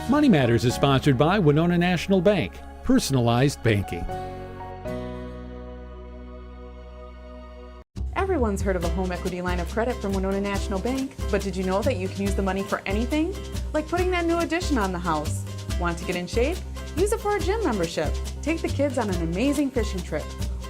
Money Matters is sponsored by Winona National Bank. Personalized banking. Everyone's heard of a home equity line of credit from Winona National Bank, but did you know that you can use the money for anything? Like putting that new addition on the house. Want to get in shape? Use it for a gym membership. Take the kids on an amazing fishing trip.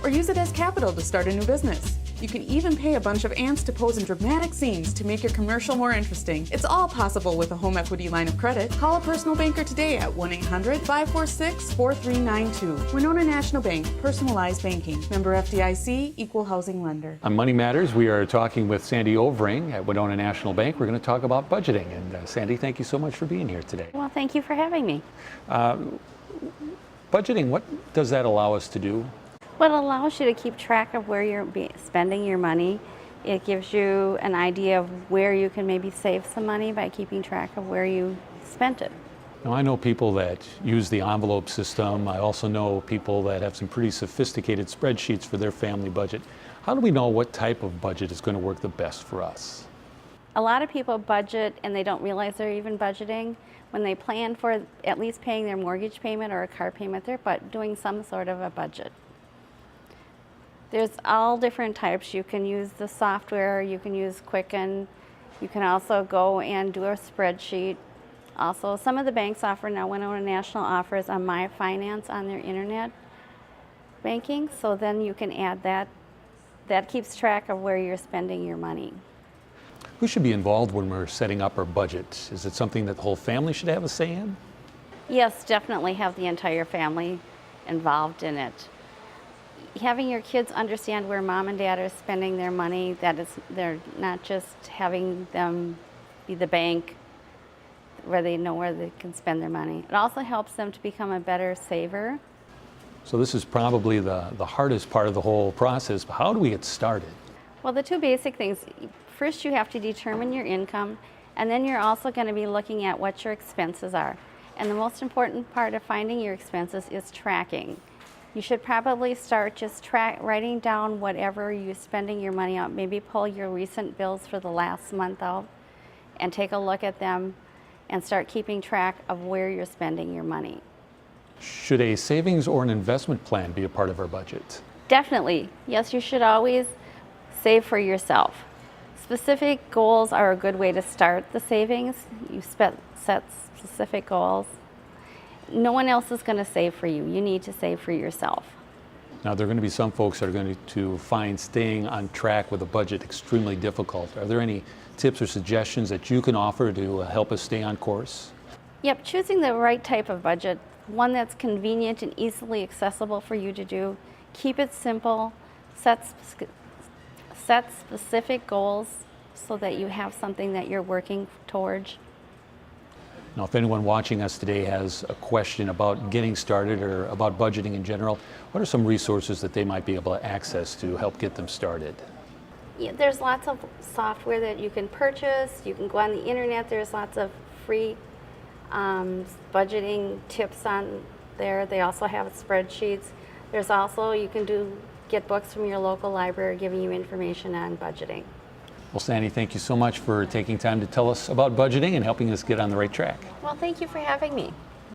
Or use it as capital to start a new business. You can even pay a bunch of aunts to pose in dramatic scenes to make your commercial more interesting. It's all possible with a home equity line of credit. Call a personal banker today at 1-800-546-4392. Winona National Bank, personalized banking. Member FDIC, equal housing lender. On Money Matters, we are talking with Sandy Overing at Winona National Bank. We're going to talk about budgeting. And Sandy, thank you so much for being here today. Well, thank you for having me. Budgeting, what does that allow us to do? Well, it allows you to keep track of where you're spending your money. It gives you an idea of where you can maybe save some money by keeping track of where you spent it. Now, I know people that use the envelope system. I also know people that have some pretty sophisticated spreadsheets for their family budget. How do we know what type of budget is going to work the best for us? A lot of people budget and they don't realize they're even budgeting. When they plan for at least paying their mortgage payment or a car payment, they're doing some sort of a budget. There's all different types. You can use the software, you can use Quicken, you can also go and do a spreadsheet. Also, some of the banks offer, now Winona National offers a My Finance on their internet banking, so then you can add that. That keeps track of where you're spending your money. Who should be involved when we're setting up our budget? Is it something that the whole family should have a say in? Yes, definitely have the entire family involved in it. Having your kids understand where mom and dad are spending their money, that is, they're not just having them be the bank where they know where they can spend their money. It also helps them to become a better saver. So this is probably the hardest part of the whole process, but how do we get started? Well, the two basic things, first you have to determine your income, and then you're also going to be looking at what your expenses are. And the most important part of finding your expenses is tracking. You should probably start just writing down whatever you're spending your money on. Maybe pull your recent bills for the last month out and take a look at them and start keeping track of where you're spending your money. Should a savings or an investment plan be a part of our budget? Definitely. Yes, you should always save for yourself. Specific goals are a good way to start the savings. You set specific goals. No one else is going to save for you. You need to save for yourself. Now, there are going to be some folks that are going to find staying on track with a budget extremely difficult. Are there any tips or suggestions that you can offer to help us stay on course? Yep, choosing the right type of budget, one that's convenient and easily accessible for you to do. Keep it simple. Set specific goals so that you have something that you're working towards. Now, if anyone watching us today has a question about getting started or about budgeting in general, what are some resources that they might be able to access to help get them started? Yeah, there's lots of software that you can purchase. You can go on the internet. There's lots of free budgeting tips on there. They also have spreadsheets. There's also, you can get books from your local library giving you information on budgeting. Well, Sandy, thank you so much for taking time to tell us about budgeting and helping us get on the right track. Well, thank you for having me.